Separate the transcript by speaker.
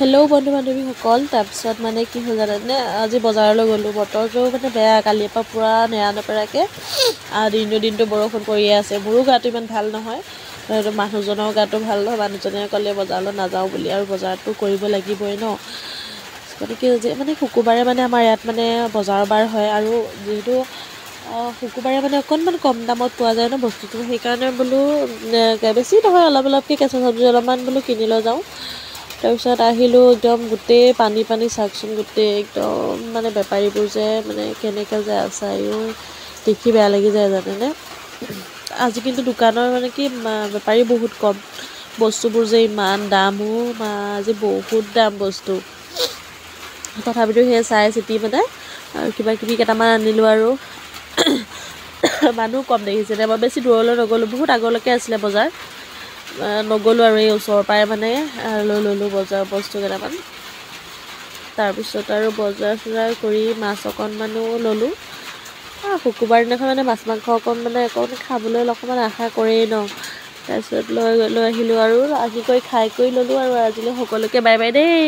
Speaker 1: Hello' বন্ধু বান্ধৱীসকল, তাৰপিছত মানে কি হ'ল জানেনে, আজি বজাৰলৈ গ'লোঁ। বতৰটো মানে বেয়া, কালিৰ পৰা পূৰা নেৰানেপেৰাকৈ দিনটো বৰষুণ পৰিয়ে আছে। মোৰো গাটো ইমান ভাল নহয়, মানুহজনৰ গাটো ভাল নহয়। মানুহজনে ক'লে বজাৰলৈ নাযাওঁ বুলি, আৰু বজাৰটো কৰিব লাগিবই ন। গতিকে মানে শুকুৰবাৰে মানে আমাৰ ইয়াত মানে বজাৰৰ বাৰ হয়, আৰু যিহেতু শুকুৰবাৰে মানে অকণমান কম দামত পোৱা যায় ন বস্তুটো, সেইকাৰণে বোলো বেছি নহয়, অলপকৈ কেঁচা চব্জি অলপমান বোলো কিনি লৈ যাওঁ। তাৰপিছত আহিলোঁ, একদম গোটেই পানী চাওকচোন, গোটেই একদম মানে বেপাৰীবোৰ যে মানে কেনেকৈ যে আচাৰিও দেখি বেয়া লাগি যায় জানেনে। আজি কিন্তু দোকানৰ মানে কি বেপাৰী বহুত কম, বস্তুবোৰ যে ইমান দামো, আজি বহুত দাম বস্তু। তথাপিতো সেই চাই চিতি মানে আৰু কিবাকিবি কেইটামান আনিলোঁ। আৰু মানুহ কম দেখিছিলে, মই বেছি দূৰলৈ নগ'লোঁ, বহুত আগলৈকে আছিলে বজাৰ, নগ'লোঁ আৰু এই ওচৰৰ পৰাই মানে লৈ ল'লোঁ বজাৰৰ বস্তু কেইটামান। তাৰপিছত আৰু বজাৰ চজাৰ কৰি মাছ অকণমানো ল'লোঁ। শুকুৰবাৰ দিনাখন মানে মাছ মাংস অকণমান খাবলৈ অকণমান আশা কৰেই ন। তাৰপিছত লৈ আহিলোঁ, আৰু আহি কৰি খাই কৰি ল'লোঁ, আৰু আজিলৈ সকলোকে বাই বাই দেই।